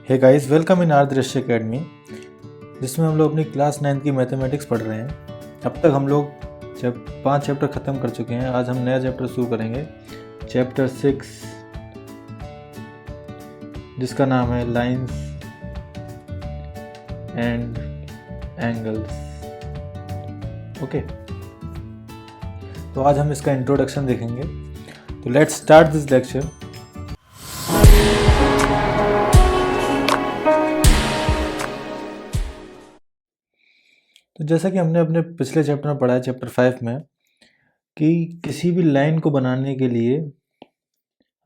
Hey guys, welcome in Adarsh Academy, जिसमें हम लोग अपनी क्लास 9 की मैथमेटिक्स पढ़ रहे हैं। अब तक हम लोग जब 5 चैप्टर ख़त्म कर चुके हैं। आज हम नया चैप्टर शुरू करेंगे, चैप्टर 6, जिसका नाम है लाइंस एंड एंगल्स। ओके, तो आज हम इसका इंट्रोडक्शन देखेंगे। तो लेट्स स्टार्ट दिस लेक्चर। तो जैसा कि हमने अपने पिछले चैप्टर में पढ़ा है, चैप्टर 5 में, कि किसी भी लाइन को बनाने के लिए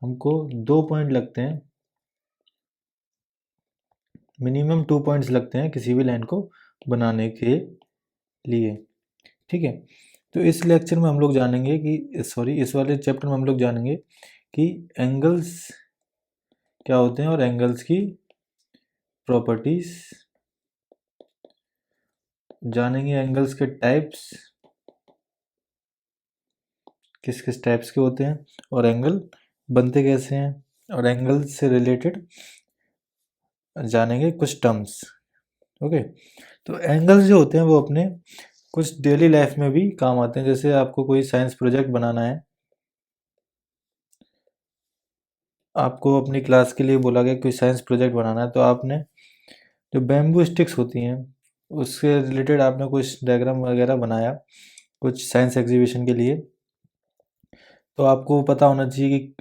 हमको 2 पॉइंट लगते हैं, मिनिमम 2 पॉइंट्स लगते हैं किसी भी लाइन को बनाने के लिए। ठीक है, तो इस लेक्चर में हम लोग जानेंगे कि इस वाले चैप्टर में हम लोग जानेंगे कि एंगल्स क्या होते हैं और एंगल्स की प्रॉपर्टीज जानेंगे। एंगल्स के टाइप्स, किस किस टाइप्स के होते हैं और एंगल बनते कैसे हैं, और एंगल से रिलेटेड जानेंगे कुछ टर्म्स। ओके, तो एंगल्स जो होते हैं वो अपने कुछ डेली लाइफ में भी काम आते हैं। जैसे आपको कोई साइंस प्रोजेक्ट बनाना है, आपको अपनी क्लास के लिए बोला गया कोई साइंस प्रोजेक्ट बनाना है, तो आपने जो बैम्बू स्टिक्स होती हैं उससे रिलेटेड आपने कुछ डायग्राम वगैरह बनाया कुछ साइंस एग्जीबिशन के लिए। तो आपको पता होना चाहिए कि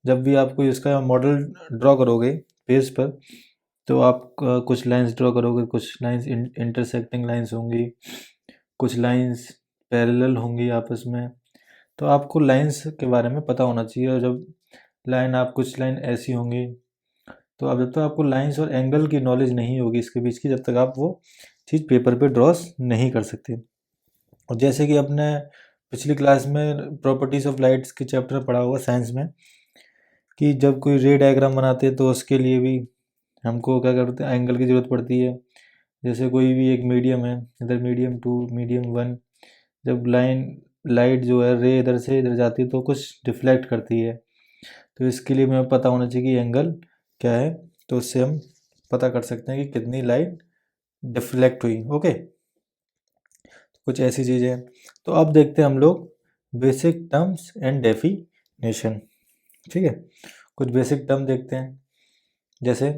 जब भी आप कोई उसका मॉडल ड्रॉ करोगे पेज पर, तो आप कुछ लाइंस ड्रॉ करोगे, कुछ लाइंस इंटरसेक्टिंग लाइंस होंगी, कुछ लाइंस पैरेलल होंगी आपस में। तो आपको लाइंस के बारे में पता होना चाहिए। और जब कुछ लाइन ऐसी होंगी, तो अब जब तक आपको लाइंस और एंगल की नॉलेज नहीं होगी इसके बीच की, जब तक आप वो चीज़ पेपर पे ड्रॉस नहीं कर सकते। और जैसे कि अपने पिछली क्लास में प्रॉपर्टीज ऑफ लाइट्स के चैप्टर पढ़ा हुआ साइंस में, कि जब कोई रे डायग्राम बनाते हैं तो उसके लिए भी हमको क्या करते हैं, एंगल की ज़रूरत पड़ती है। जैसे कोई भी एक मीडियम है, इधर मीडियम 2, मीडियम 1, जब लाइट जो है रे इधर से इधर जाती है तो कुछ डिफ्लेक्ट करती है। तो इसके लिए हमें पता होना चाहिए कि एंगल क्या है, तो उससे हम पता कर सकते हैं कि कितनी लाइट डिफ्लेक्ट हुई। ओके, कुछ ऐसी चीज़ें हैं। तो अब देखते हैं हम लोग बेसिक टर्म्स एंड डेफिनेशन। ठीक है, कुछ बेसिक टर्म देखते हैं। जैसे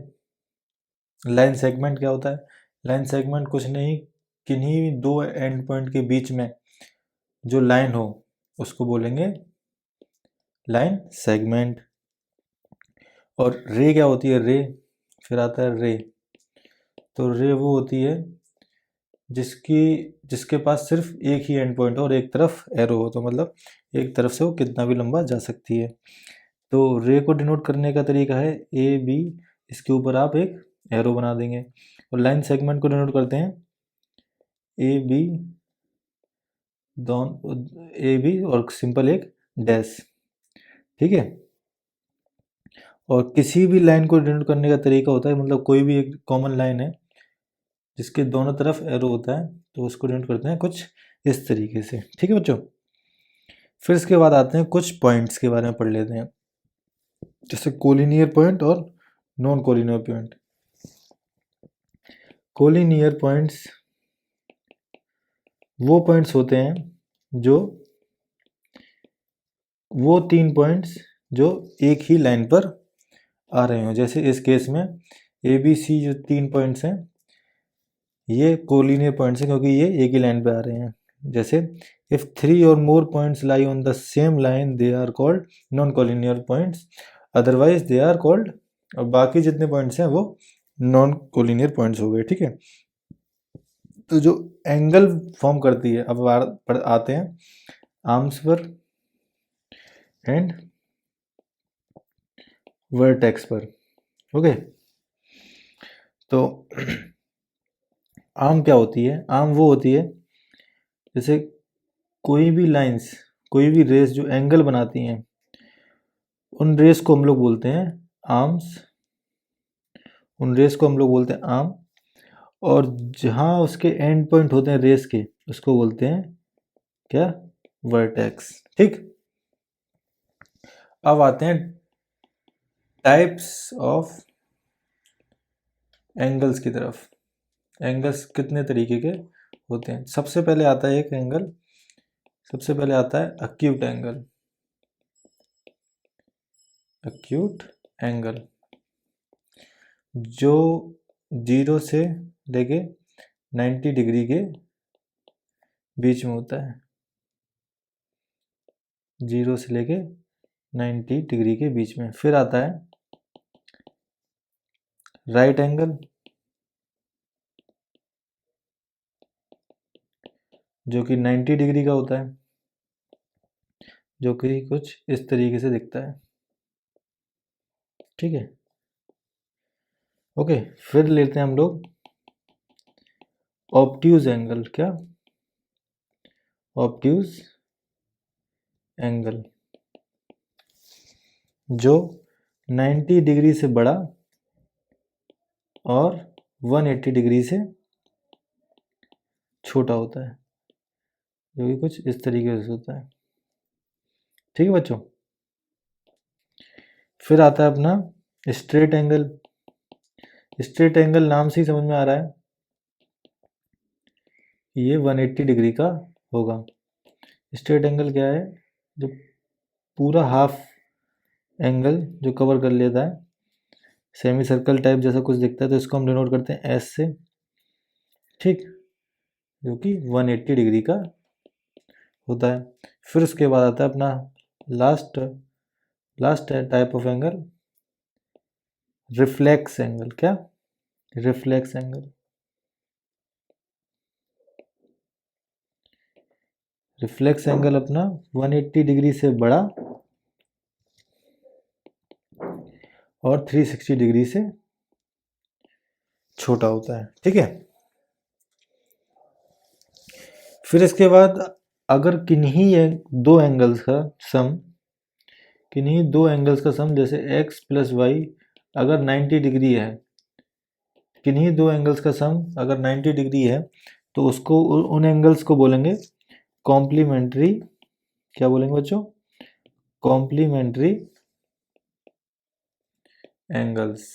लाइन सेगमेंट क्या होता है? लाइन सेगमेंट कुछ नहीं, किन्हीं दो एंड पॉइंट के बीच में जो लाइन हो उसको बोलेंगे लाइन सेगमेंट। और रे क्या होती है? रे, फिर आता है रे। तो रे वो होती है जिसके पास सिर्फ एक ही एंड पॉइंट हो और एक तरफ एरो हो, तो मतलब एक तरफ से वो कितना भी लंबा जा सकती है। तो रे को डिनोट करने का तरीका है ए बी, इसके ऊपर आप एक एरो बना देंगे। और लाइन सेगमेंट को डिनोट करते हैं ए बी, दोनों ए बी और सिंपल एक डैश। ठीक है, और किसी भी लाइन को डिनोट करने का तरीका होता है, मतलब कोई भी एक कॉमन लाइन है जिसके दोनों तरफ एरो होता है, तो उसको डिनोट करते हैं कुछ इस तरीके से। ठीक है बच्चों, फिर इसके बाद आते हैं कुछ पॉइंट्स के बारे में पढ़ लेते हैं, जैसे कोलिनियर पॉइंट और non collinear point. Collinear points वो पॉइंट्स होते हैं जो वो 3 पॉइंट्स जो एक ही लाइन पर आ रहे हो। जैसे इस केस में ए बी सी जो 3 पॉइंट्स हैं ये कोलिनियर पॉइंट्स हैं, क्योंकि ये एक ही लाइन पे आ रहे हैं। जैसे इफ 3 और more points lie on the same line they are called non collinear points, otherwise they are called, और बाकी जितने पॉइंट्स हैं वो नॉन कोलिनियर पॉइंट्स हो गए। ठीक है, तो जो एंगल फॉर्म करती है, अब आते हैं आर्म्स पर एंड वर्टेक्स पर। ओके, तो आर्म क्या होती है? आर्म वो होती है जैसे कोई भी लाइंस, कोई भी रेस जो एंगल बनाती हैं, उन रेस को हम लोग बोलते हैं आर्म्स, उन रेस को हम लोग बोलते हैं आर्म। और जहाँ उसके एंड पॉइंट होते हैं रेस के, उसको बोलते हैं क्या? वर्टेक्स। ठीक, अब आते हैं टाइप्स ऑफ एंगल्स की तरफ। एंगल्स कितने तरीके के होते हैं? सबसे पहले आता है एक एंगल, सबसे पहले आता है अक्यूट एंगल। अक्यूट एंगल जो 0 से लेके 90 डिग्री के बीच में होता है। 0 से लेके 90 डिग्री के बीच में। फिर आता है राइट एंगल जो कि 90 डिग्री का होता है, जो कि कुछ इस तरीके से दिखता है। ठीक है, ओके। फिर लेते हैं हम लोग ऑब्ट्यूज एंगल। क्या? ऑब्ट्यूज एंगल जो 90 डिग्री से बड़ा और 180 डिग्री से छोटा होता है, जो कि कुछ इस तरीके से होता है। ठीक है बच्चों। फिर आता है अपना स्ट्रेट एंगल। स्ट्रेट एंगल नाम से ही समझ में आ रहा है ये 180 डिग्री का होगा। स्ट्रेट एंगल क्या है? जो पूरा हाफ एंगल जो कवर कर लेता है, सेमी सर्कल टाइप जैसा कुछ दिखता है, तो इसको हम डिनोट करते हैं एस से। ठीक, जो कि 180 डिग्री का होता है। फिर उसके बाद आता है अपना last type of angle, reflex angle. क्या? Reflex angle. रिफ्लेक्स एंगल अपना 180 डिग्री से बड़ा और 360 डिग्री से छोटा होता है। ठीक है। फिर इसके बाद अगर दो एंगल्स का सम किन्हीं दो एंगल्स का सम जैसे x प्लस वाई अगर 90 डिग्री है, किन्हीं दो एंगल्स का सम अगर 90 डिग्री है, तो उसको उन एंगल्स को बोलेंगे कॉम्प्लीमेंट्री। क्या बोलेंगे बच्चों? Complementary angles.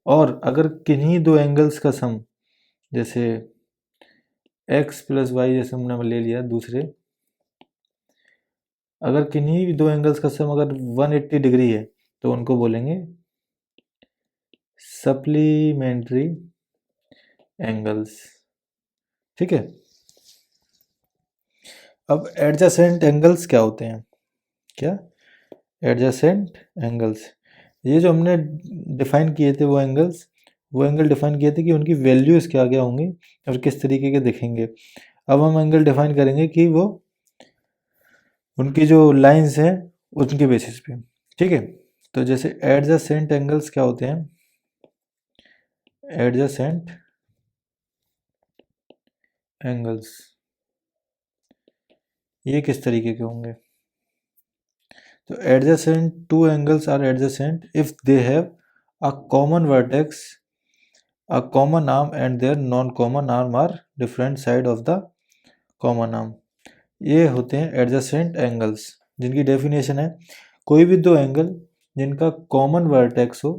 और अगर किन्हीं दो एंगल्स का सम जैसे x प्लस वाई जैसे हमने ले लिया दूसरे, अगर किन्हीं दो एंगल्स का सम अगर 180 डिग्री है, तो उनको बोलेंगे सप्लीमेंट्री एंगल्स। ठीक है। अब एडजेसेंट एंगल्स क्या होते हैं? क्या? एडजेसेंट एंगल्स, ये जो हमने डिफाइन किए थे वो एंगल डिफाइन किए थे कि उनकी वैल्यूज क्या क्या होंगी और किस तरीके के दिखेंगे। अब हम एंगल डिफाइन करेंगे कि वो उनकी जो लाइंस हैं उनके बेसिस पे। ठीक है। तो जैसे एडजेसेंट एंगल्स क्या होते हैं? एडजेसेंट एंगल्स ये किस तरीके के होंगे? तो adjacent two angles are adjacent if they have a common vertex, a common arm and their non-common arm are different side of the common arm। ये होते हैं एडजेसेंट एंगल्स, जिनकी डेफिनेशन है कोई भी दो एंगल जिनका कॉमन वर्टेक्स हो,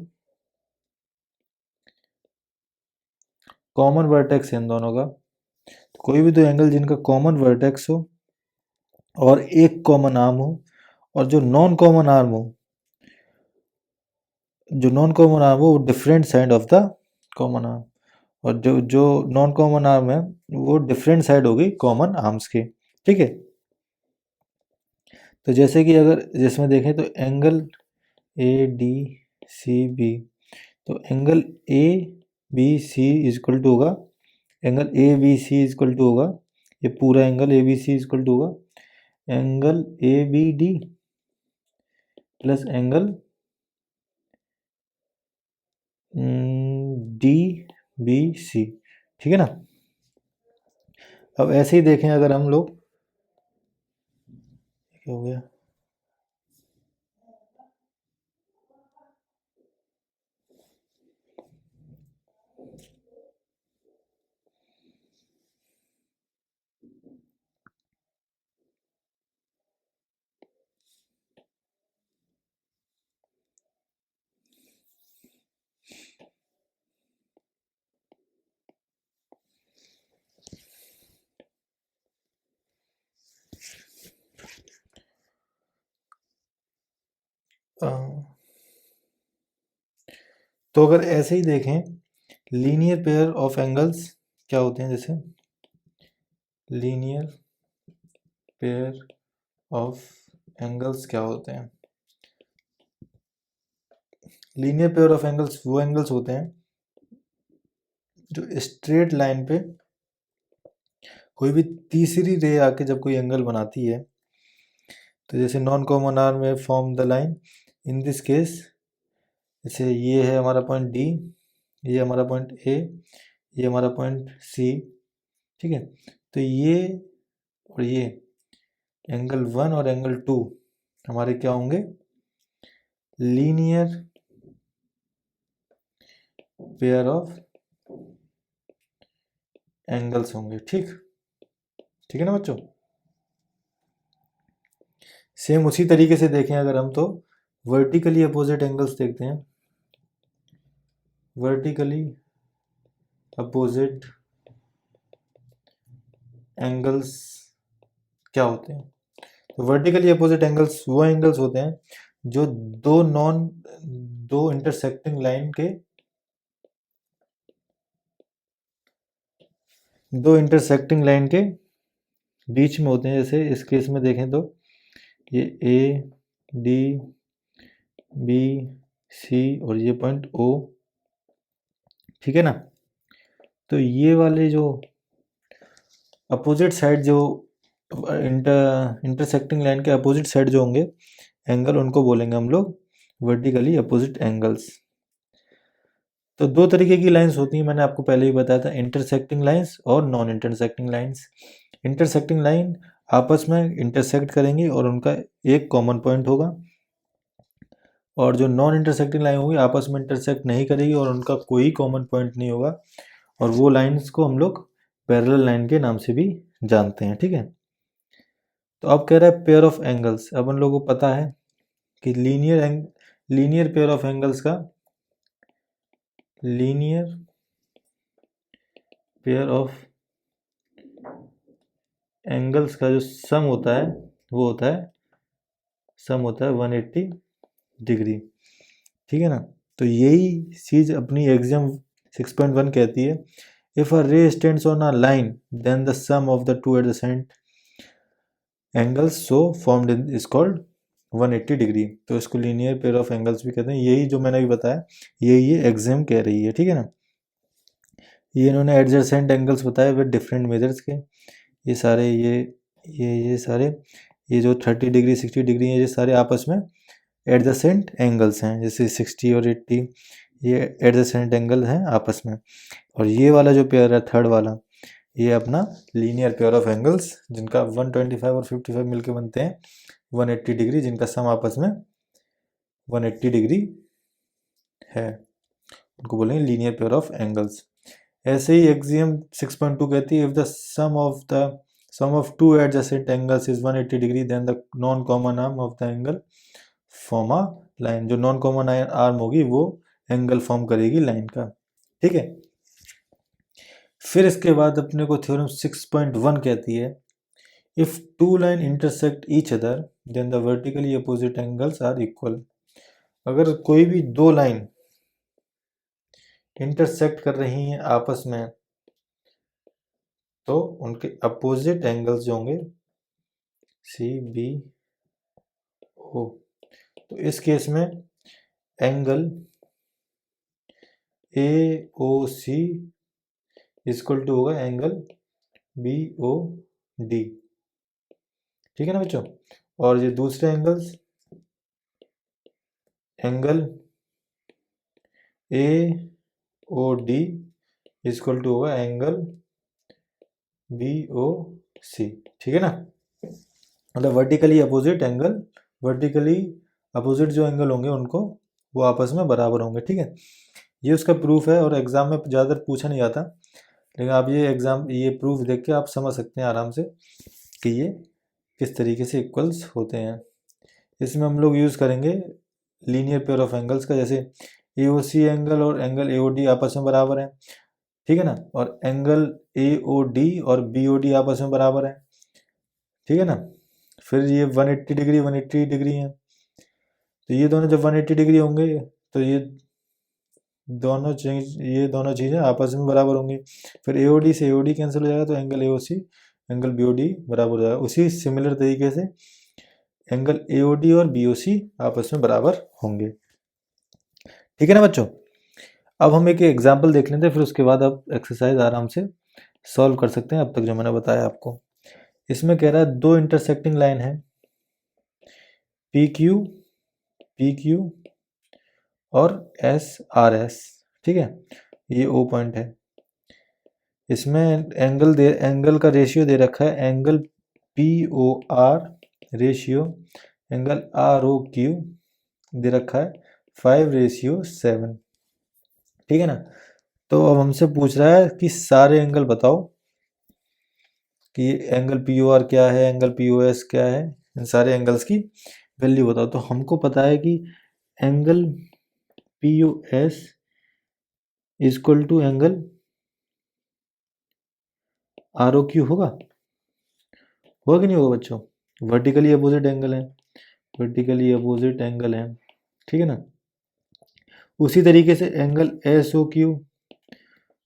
कॉमन वर्टेक्स है इन दोनों का, तो कोई भी दो एंगल जिनका कॉमन वर्टेक्स हो और एक कॉमन आर्म हो, और जो नॉन कॉमन आर्म हो, जो नॉन कॉमन आर्म हो वो different side of the common arm, और जो जो नॉन कॉमन आर्म है वो डिफरेंट साइड होगी कॉमन आर्म्स की। ठीक है। तो जैसे कि अगर जिसमें देखें तो angle A D C B, तो angle A B C is equal to होगा, angle A B C is equal to होगा, ये पूरा angle A B C is equal to होगा angle A B D plus angle D B C. ठीक है ना। अब ऐसे ही देखें अगर हम लोग, क्या हो गया? तो अगर ऐसे ही देखें, लीनियर पेयर ऑफ एंगल्स क्या होते हैं, जैसे लीनियर पेयर ऑफ एंगल्स क्या होते हैं? लीनियर पेयर ऑफ एंगल्स वो एंगल्स होते हैं जो स्ट्रेट लाइन पे कोई भी तीसरी रे आके जब कोई एंगल बनाती है, तो जैसे नॉन कॉमन आर्म में form the line, in this case जैसे ये है हमारा पॉइंट डी, ये हमारा पॉइंट ए, ये हमारा पॉइंट सी, ठीक है। तो ये और ये एंगल 1 और एंगल 2 हमारे क्या होंगे? लीनियर पेयर ऑफ एंगल्स होंगे, ठीक है ना बच्चों। सेम उसी तरीके से देखें अगर हम, तो वर्टिकली अपोजिट एंगल्स देखते हैं। वर्टिकली अपोजिट एंगल्स क्या होते हैं? तो वर्टिकली अपोजिट एंगल्स वो एंगल्स होते हैं जो दो इंटरसेक्टिंग लाइन के बीच में होते हैं। जैसे इस केस में देखें तो ये ए डी बी सी और ये पॉइंट ओ, ठीक है ना। तो ये वाले जो अपोजिट साइड, जो इंटरसेक्टिंग लाइन के अपोजिट साइड जो होंगे एंगल, उनको बोलेंगे हम लोग वर्टिकली अपोजिट एंगल्स। तो दो तरीके की लाइंस होती हैं, मैंने आपको पहले ही बताया था, इंटरसेक्टिंग लाइंस और non intersecting lines. Intersecting line आपस में इंटरसेक्ट करेंगी और उनका एक कॉमन पॉइंट होगा, और जो नॉन इंटरसेक्टिंग लाइन होगी आपस में इंटरसेक्ट नहीं करेगी और उनका कोई कॉमन पॉइंट नहीं होगा, और वो लाइंस को हम लोग पैरेलल लाइन के नाम से भी जानते हैं, ठीक है। तो अब कह रहा है पेयर ऑफ एंगल्स। अब उन लोगों को पता है कि लीनियर पेयर ऑफ एंगल्स का, लीनियर पेयर ऑफ एंगल्स का जो सम होता है वो होता है 180 डिग्री, ठीक है ना। तो यही चीज अपनी एग्जाम 6.1 कहती है, if a ray stands on a line then the sum of the two adjacent angles so formed is called 180 degree. तो इसको लीनियर पेयर ऑफ एंगल्स भी कहते हैं। यही जो मैंने अभी बताया, यही ये एग्जाम कह रही है, ठीक है ना। ये इन्होंने एडजेसेंट एंगल्स बताए विद डिफरेंट मेजर्स के, ये सारे ये सारे ये जो 30 डिग्री 60 डिग्री है, ये सारे आपस में एडजेसेंट एंगल्स हैं। जैसे 60 और 80 ये एडजेसेंट एंगल हैं आपस में, और ये वाला जो पेयर है थर्ड वाला, ये अपना लीनियर पेयर ऑफ एंगल्स, जिनका 125 और 55 मिलके बनते हैं 180 डिग्री, जिनका सम आपस में 180 डिग्री है, उनको बोलेंगे लीनियर पेयर ऑफ एंगल्स। ऐसे ही एक्सियम 6.2 कहती है, if the sum of two adjacent angles is 180 degree then the non common arm of the angle form a line. जो नॉन कॉमन आर्म होगी वो एंगल फॉर्म करेगी लाइन का, ठीक है। फिर इसके बाद अपने को थ्योरम 6.1 कहती है, if two line intersect each other then the vertically opposite angles are equal. अगर कोई भी दो लाइन इंटरसेक्ट कर रही हैं आपस में, तो उनके अपोजिट एंगल्स जो होंगे सी बी ओ, तो इस केस में angle A O C equal to होगा एंगल बी ओ डी, ठीक है ना बच्चों। और ये दूसरे angles, angle A O D equal to होगा एंगल बी ओ सी, ठीक है ना। मतलब वर्टिकली अपोजिट जो एंगल होंगे उनको वो आपस में बराबर होंगे, ठीक है। ये उसका प्रूफ है, और एग्जाम में ज़्यादातर पूछा नहीं जाता, लेकिन आप ये प्रूफ देख के आप समझ सकते हैं आराम से कि ये किस तरीके से इक्वल्स होते हैं। इसमें हम लोग यूज़ करेंगे लीनियर पेयर ऑफ एंगल्स का, जैसे ए ओ सी एंगल और एंगल ए ओ डी आपस में बराबर हैं, ठीक है ना, और एंगल ए ओ डी और बी ओ डी आपस में बराबर है, ठीक है ना। फिर ये 180 डिग्री है, तो ये दोनों जब 180 डिग्री होंगे तो ये ये दोनों चीज़ें आपस में बराबर होंगी। फिर AOD से AOD कैंसिल हो जाएगा तो एंगल AOC एंगल BOD बराबर हो जाएगा। उसी सिमिलर तरीके से एंगल AOD और BOC आपस में बराबर होंगे। ठीक है ना बच्चों। अब हम एक एग्जाम्पल देख लेते हैं, फिर उसके बाद आप एक्सरसाइज आराम से सॉल्व कर सकते हैं अब तक जो मैंने बताया आपको। इसमें कह रहा है दो इंटरसेक्टिंग लाइन है PQ और SRS। ठीक है, ये O पॉइंट है। इसमें एंगल का रेशियो दे रखा है, angle POR ratio angle ROQ दे रखा है 5:7। ठीक है ना। तो अब हमसे पूछ रहा है कि सारे एंगल बताओ, कि एंगल POR क्या है, एंगल POS क्या है, इन सारे एंगल्स की वैल्यू बताओ। तो हमको पता है कि angle POS equal to angle ROQ होगा कि नहीं होगा बच्चों? वर्टिकली अपोजिट एंगल है, वर्टिकली अपोजिट एंगल है। ठीक है ना। उसी तरीके से एंगल SOQ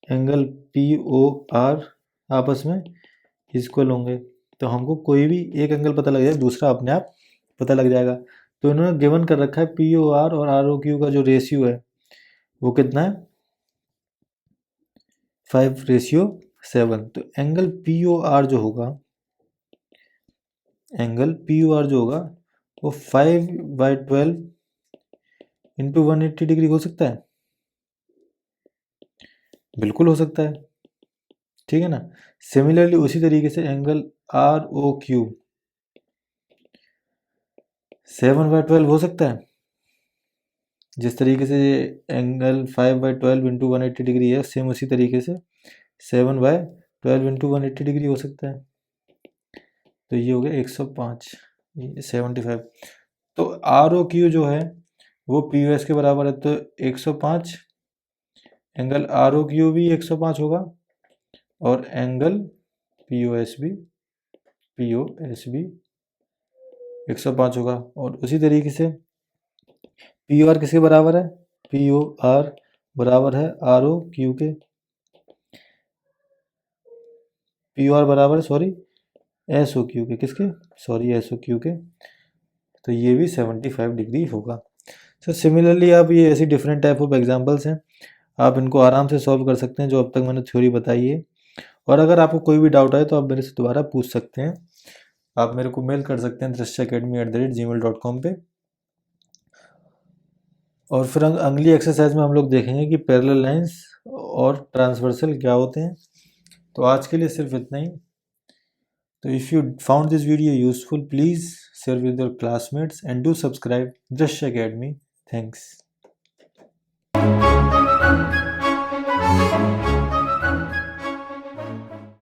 एंगल POR आपस में इक्वल होंगे। तो हमको कोई भी एक एंगल पता लग जाए, दूसरा अपने आप पता लग जाएगा। तो इन्होंने गिवन कर रखा है POR और ROQ का जो रेशियो है वो कितना है, 5:7। तो एंगल POR जो होगा, एंगल POR जो होगा वो 5/12 इंटू 180 डिग्री हो सकता है, बिल्कुल हो सकता है। ठीक है ना। सिमिलरली उसी तरीके से एंगल ROQ 7/12 हो सकता है। जिस तरीके से एंगल 5/12 इंटू 180 डिग्री है, सेम उसी तरीके से 7/12 इंटू 180 डिग्री हो सकता है। तो ये हो गया 105, 75। तो ROQ जो है वो POS के बराबर है, तो 105 एंगल ROQ भी 105 होगा और एंगल POS भी 105 होगा। और उसी तरीके से POR किसके बराबर है, POR बराबर है ROQ के, POR बराबर है SOQ के, किसके, SOQ के। तो ये भी 75 डिग्री होगा। सो सिमिलरली आप ये ऐसी डिफरेंट टाइप ऑफ एग्जांपल्स हैं, आप इनको आराम से सॉल्व कर सकते हैं जो अब तक मैंने थ्योरी बताई है। और अगर आपको कोई भी डाउट आए तो आप मेरे से दोबारा पूछ सकते हैं। आप मेरे को मेल कर सकते हैं drishacademy@gmail.com पे। और फिर अगली एक्सरसाइज में हम लोग देखेंगे कि पैरेलल लाइंस और ट्रांसवर्सल क्या होते हैं। तो आज के लिए सिर्फ इतना ही। तो if you found this video useful, please share with your classmates and do subscribe Drish Academy. Thanks.